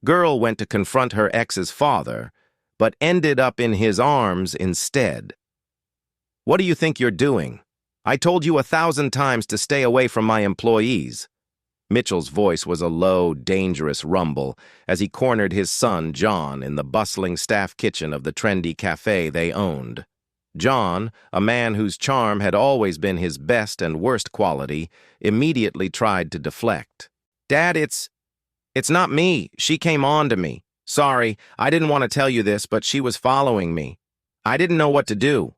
Girl went to confront her ex's father, but ended up in his arms instead. What do you think you're doing? I told you 1,000 times to stay away from my employees. Mitchell's voice was a low, dangerous rumble as he cornered his son, John, in the bustling staff kitchen of the trendy cafe they owned. John, a man whose charm had always been his best and worst quality, immediately tried to deflect. Dad, it's not me. She came on to me. Sorry, I didn't want to tell you this, but she was following me. I didn't know what to do.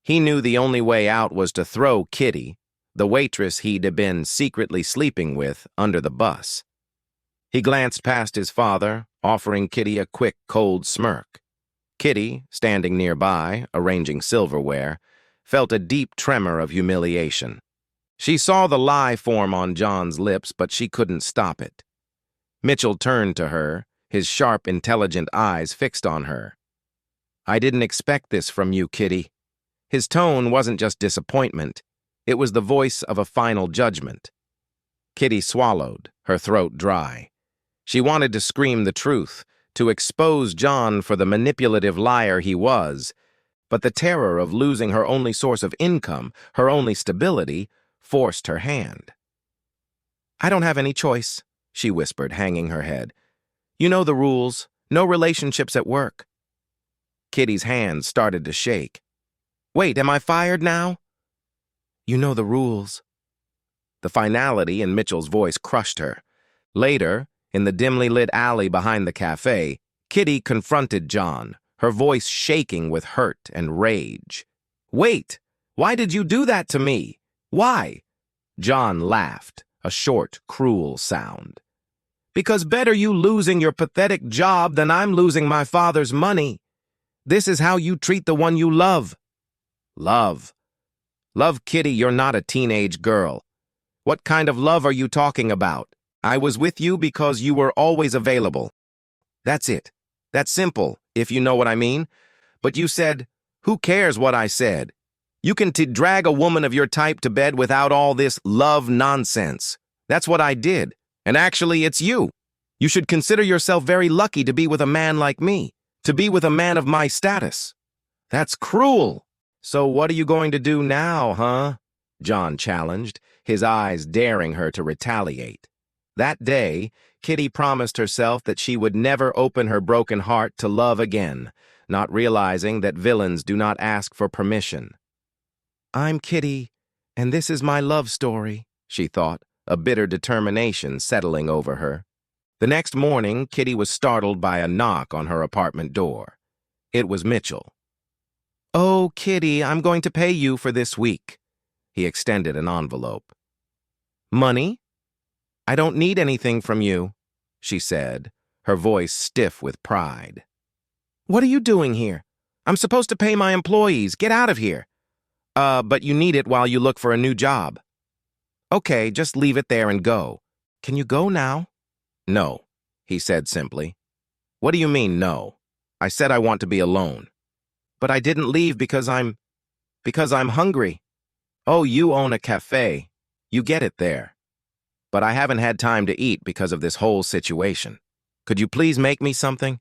He knew the only way out was to throw Kitty, the waitress he'd been secretly sleeping with, under the bus. He glanced past his father, offering Kitty a quick, cold smirk. Kitty, standing nearby, arranging silverware, felt a deep tremor of humiliation. She saw the lie form on John's lips, but she couldn't stop it. Mitchell turned to her, his sharp, intelligent eyes fixed on her. I didn't expect this from you, Kitty. His tone wasn't just disappointment. It was the voice of a final judgment. Kitty swallowed, her throat dry. She wanted to scream the truth, to expose John for the manipulative liar he was, but the terror of losing her only source of income, her only stability, forced her hand. I don't have any choice, she whispered, hanging her head. You know the rules. No relationships at work. Kitty's hands started to shake. Wait, am I fired now? You know the rules. The finality in Mitchell's voice crushed her. Later, in the dimly lit alley behind the cafe, Kitty confronted John, her voice shaking with hurt and rage. Wait! Why did you do that to me? Why? John laughed, a short, cruel sound. Because better you losing your pathetic job than I'm losing my father's money. This is how you treat the one you love. Love. Love, Kitty, you're not a teenage girl. What kind of love are you talking about? I was with you because you were always available. That's it. That's simple, if you know what I mean. But you said, who cares what I said? You can drag a woman of your type to bed without all this love nonsense. That's what I did. And actually, it's you. You should consider yourself very lucky to be with a man like me, to be with a man of my status. That's cruel. So what are you going to do now, huh? John challenged, his eyes daring her to retaliate. That day, Kitty promised herself that she would never open her broken heart to love again, not realizing that villains do not ask for permission. I'm Kitty, and this is my love story, she thought, a bitter determination settling over her. The next morning, Kitty was startled by a knock on her apartment door. It was Mitchell. Oh, Kitty, I'm going to pay you for this week. He extended an envelope. Money? I don't need anything from you, she said, her voice stiff with pride. What are you doing here? I'm supposed to pay my employees. Get out of here. But you need it while you look for a new job. Okay, just leave it there and go. Can you go now? No, he said simply. What do you mean, no? I said I want to be alone. But I didn't leave because I'm hungry. Oh, you own a cafe. You get it there. But I haven't had time to eat because of this whole situation. Could you please make me something?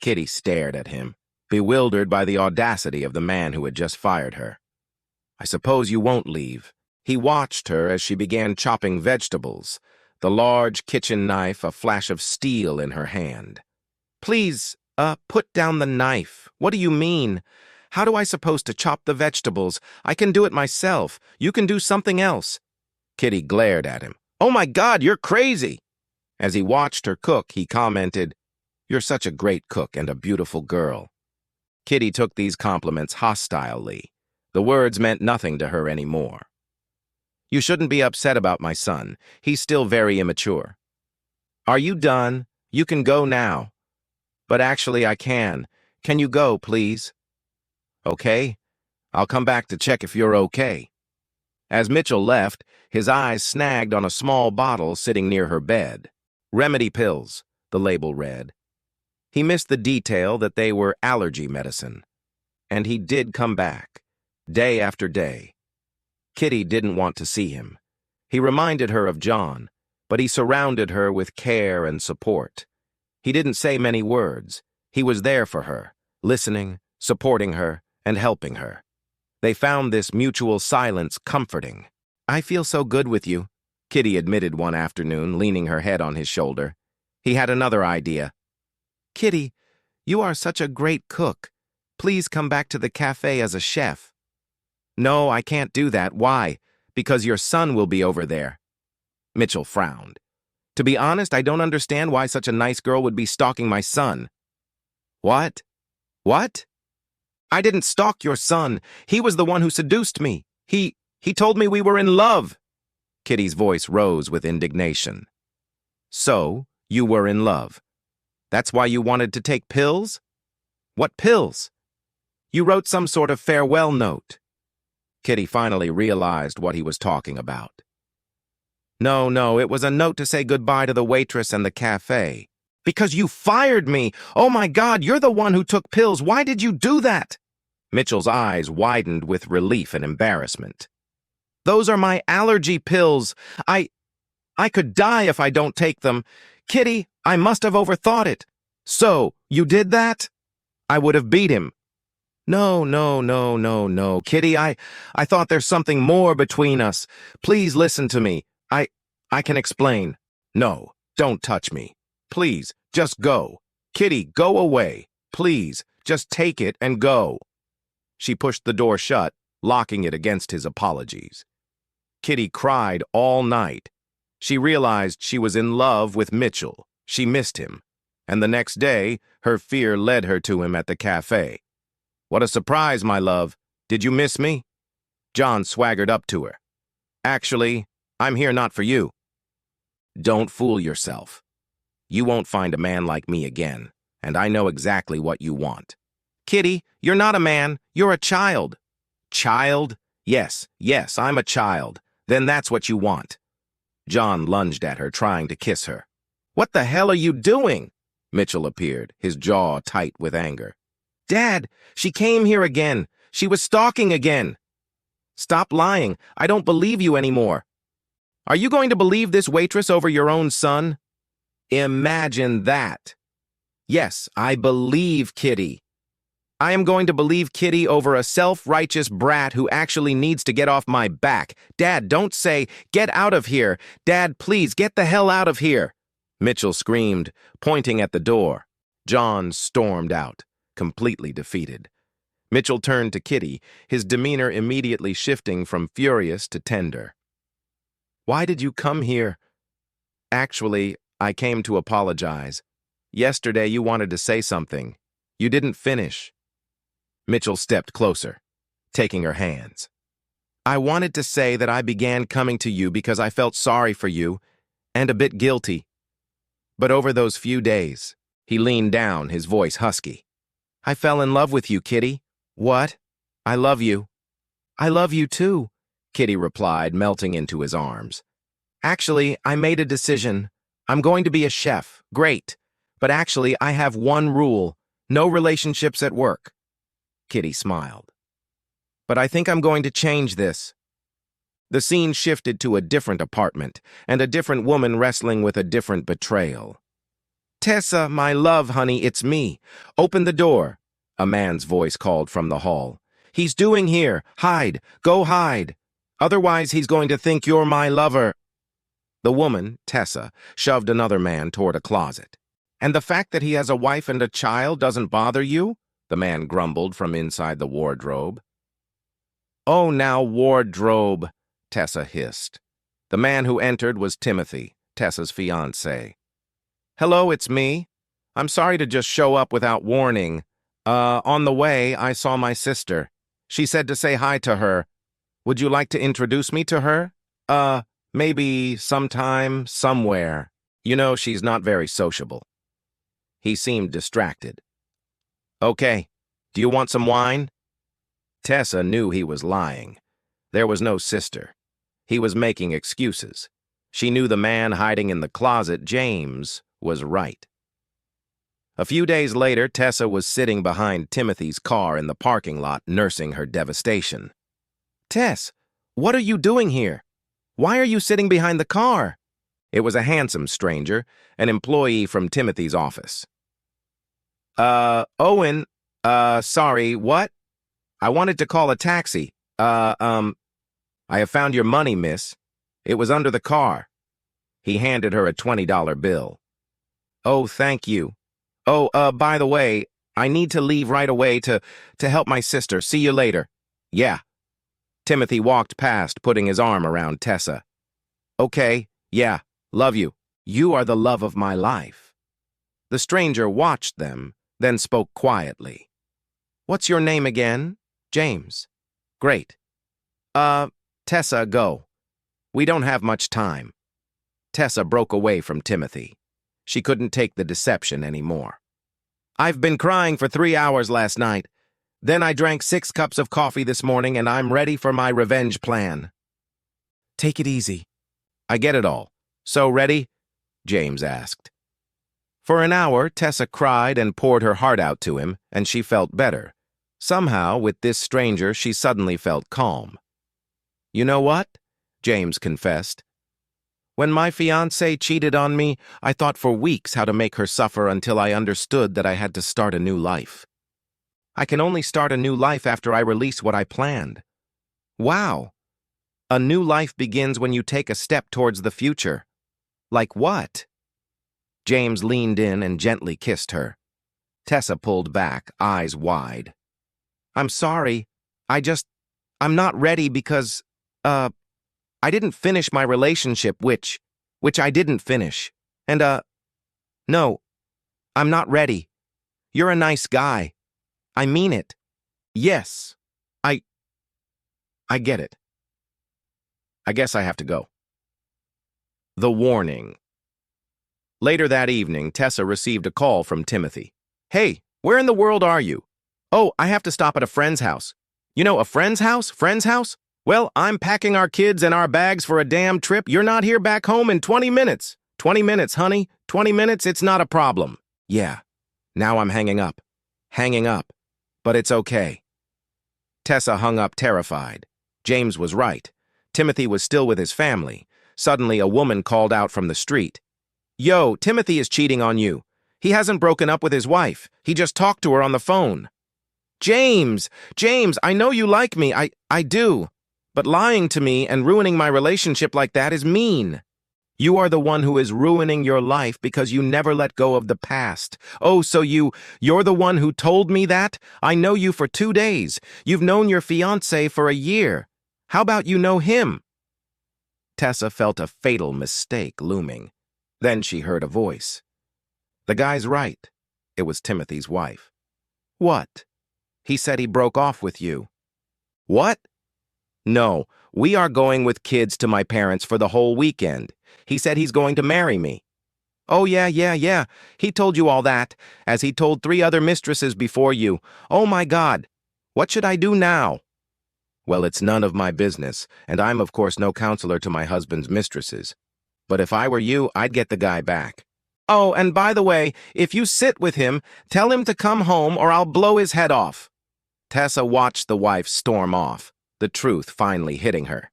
Kitty stared at him, bewildered by the audacity of the man who had just fired her. I suppose you won't leave. He watched her as she began chopping vegetables, the large kitchen knife a flash of steel in her hand. Please, put down the knife. What do you mean? How do I supposed to chop the vegetables? I can do it myself. You can do something else. Kitty glared at him. Oh my God, you're crazy! As he watched her cook, he commented, You're such a great cook and a beautiful girl. Kitty took these compliments hostilely. The words meant nothing to her anymore. You shouldn't be upset about my son. He's still very immature. Are you done? You can go now. But actually, I can. Can you go, please? Okay. I'll come back to check if you're okay. As Mitchell left, his eyes snagged on a small bottle sitting near her bed. Remedy pills, the label read. He missed the detail that they were allergy medicine. And he did come back, day after day. Kitty didn't want to see him. He reminded her of John, but he surrounded her with care and support. He didn't say many words. He was there for her, listening, supporting her, and helping her. They found this mutual silence comforting. "I feel so good with you," Kitty admitted one afternoon, leaning her head on his shoulder. He had another idea. "Kitty, you are such a great cook. Please come back to the cafe as a chef." "No, I can't do that. Why? Because your son will be over there." Mitchell frowned. "To be honest, I don't understand why such a nice girl would be stalking my son." "What? What?" "I didn't stalk your son. He was the one who seduced me. He told me we were in love." Kitty's voice rose with indignation. "So, you were in love. That's why you wanted to take pills?" "What pills?" "You wrote some sort of farewell note." Kitty finally realized what he was talking about. No, it was a note to say goodbye to the waitress and the cafe." "Because you fired me! Oh my God, you're the one who took pills! Why did you do that?" Mitchell's eyes widened with relief and embarrassment. "Those are my allergy pills. I could die if I don't take them. Kitty, I must have overthought it." "So, you did that?" "I would have beat him." No, Kitty, I thought there's something more between us. Please listen to me. I can explain." "No, don't touch me. Please, just go. Kitty, go away. Please, just take it and go." She pushed the door shut, locking it against his apologies. Kitty cried all night. She realized she was in love with Mitchell. She missed him. And the next day, her fear led her to him at the cafe. "What a surprise, my love. Did you miss me?" John swaggered up to her. "Actually, I'm here not for you." "Don't fool yourself. You won't find a man like me again, and I know exactly what you want." "Kitty, you're not a man. You're a child." "Child? Yes, I'm a child. Then that's what you want." John lunged at her, trying to kiss her. "What the hell are you doing?" Mitchell appeared, his jaw tight with anger. "Dad, she came here again. She was stalking again." "Stop lying. I don't believe you anymore." "Are you going to believe this waitress over your own son?" "Imagine that." "Yes, I believe Kitty." "I am going to believe Kitty over a self-righteous brat who actually needs to get off my back. Dad, don't say, 'Get out of here.' Dad, please, get the hell out of here." Mitchell screamed, pointing at the door. John stormed out, completely defeated. Mitchell turned to Kitty, his demeanor immediately shifting from furious to tender. "Why did you come here?" "Actually, I came to apologize. Yesterday you wanted to say something. You didn't finish." Mitchell stepped closer, taking her hands. "I wanted to say that I began coming to you because I felt sorry for you, and a bit guilty. But over those few days," he leaned down, his voice husky, "I fell in love with you, Kitty." "What?" "I love you." "I love you too," Kitty replied, melting into his arms. "Actually, I made a decision. I'm going to be a chef. Great. But actually, I have one rule. No relationships at work." Kitty smiled. "But I think I'm going to change this." The scene shifted to a different apartment, and a different woman wrestling with a different betrayal. "Tessa, my love, honey, it's me. Open the door," a man's voice called from the hall. "He's doing here. Hide. Go hide. Otherwise, he's going to think you're my lover." The woman, Tessa, shoved another man toward a closet. "And the fact that he has a wife and a child doesn't bother you?" the man grumbled from inside the wardrobe. "Oh, now, wardrobe," Tessa hissed. The man who entered was Timothy, Tessa's fiancé. "Hello, it's me. I'm sorry to just show up without warning. On the way, I saw my sister. She said to say hi to her. Would you like to introduce me to her? Maybe sometime, somewhere. You know, she's not very sociable." He seemed distracted. "Okay, do you want some wine?" Tessa knew he was lying. There was no sister. He was making excuses. She knew the man hiding in the closet, James, was right. A few days later, Tessa was sitting behind Timothy's car in the parking lot, nursing her devastation. "Tess, what are you doing here? Why are you sitting behind the car?" It was a handsome stranger, an employee from Timothy's office. Owen, sorry, what? I wanted to call a taxi. I have found your money, miss. It was under the car. He handed her a $20 bill. Oh, thank you. Oh, by the way, I need to leave right away to help my sister. See you later. Yeah. Timothy walked past, putting his arm around Tessa. Okay, yeah, love you. You are the love of my life. The stranger watched them, then spoke quietly. What's your name again? James. Great. Tessa, go. We don't have much time. Tessa broke away from Timothy. She couldn't take the deception anymore. I've been crying for 3 hours last night. Then I drank 6 cups of coffee this morning and I'm ready for my revenge plan. Take it easy. I get it all. So ready? James asked. For an hour, Tessa cried and poured her heart out to him, and she felt better. Somehow, with this stranger, she suddenly felt calm. You know what? James confessed. When my fiancé cheated on me, I thought for weeks how to make her suffer until I understood that I had to start a new life. I can only start a new life after I release what I planned. Wow! A new life begins when you take a step towards the future. Like what? James leaned in and gently kissed her. Tessa pulled back, eyes wide. I'm sorry. I'm not ready because, I didn't finish my relationship, which I didn't finish. And, no, I'm not ready. You're a nice guy. I mean it. Yes, I get it. I guess I have to go. The warning. Later that evening, Tessa received a call from Timothy. Hey, where in the world are you? Oh, I have to stop at a friend's house. You know, a friend's house? Friend's house? Well, I'm packing our kids and our bags for a damn trip. You're not here back home in 20 minutes. 20 minutes, honey. 20 minutes, it's not a problem. Yeah. Now I'm hanging up. Hanging up. But it's okay. Tessa hung up terrified. James was right. Timothy was still with his family. Suddenly, a woman called out from the street. Yo, Timothy is cheating on you. He hasn't broken up with his wife. He just talked to her on the phone. James, I know you like me. I do. But lying to me and ruining my relationship like that is mean. You are the one who is ruining your life because you never let go of the past. Oh, so you're the one who told me that? I know you for 2 days. You've known your fiancé for a year. How about you know him? Tessa felt a fatal mistake looming. Then she heard a voice. The guy's right. It was Timothy's wife. What? He said he broke off with you. What? No, we are going with kids to my parents for the whole weekend. He said he's going to marry me. Oh, yeah. He told you all that, as he told 3 other mistresses before you. Oh, my God. What should I do now? Well, it's none of my business, and I'm, of course, no counselor to my husband's mistresses. But if I were you, I'd get the guy back. Oh, and by the way, if you sit with him, tell him to come home or I'll blow his head off. Tessa watched the wife storm off, the truth finally hitting her.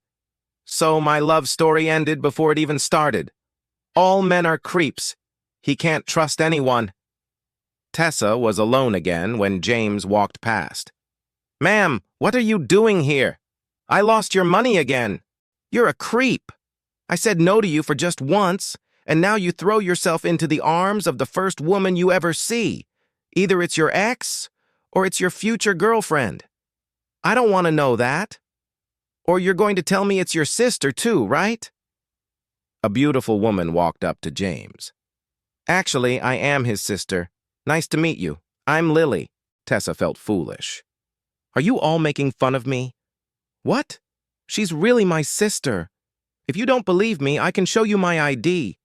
So my love story ended before it even started. All men are creeps. He can't trust anyone. Tessa was alone again when James walked past. Ma'am, what are you doing here? I lost your money again. You're a creep. I said no to you for just once, and now you throw yourself into the arms of the first woman you ever see. Either it's your ex, or it's your future girlfriend. I don't want to know that. Or you're going to tell me it's your sister too, right? A beautiful woman walked up to James. Actually, I am his sister. Nice to meet you. I'm Lily. Tessa felt foolish. Are you all making fun of me? What? She's really my sister. If you don't believe me, I can show you my ID.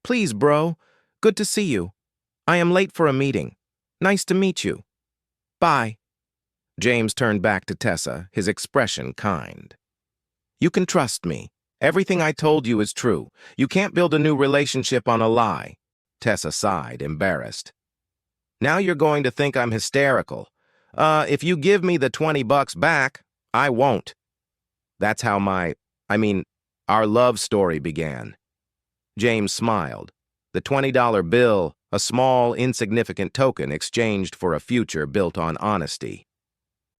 Please, bro. Good to see you. I am late for a meeting. Nice to meet you. Bye. James turned back to Tessa, his expression kind. You can trust me. Everything I told you is true. You can't build a new relationship on a lie. Tessa sighed, embarrassed. Now you're going to think I'm hysterical. If you give me the $20 back, I won't. That's how our love story began. James smiled. The $20 bill, a small, insignificant token exchanged for a future built on honesty.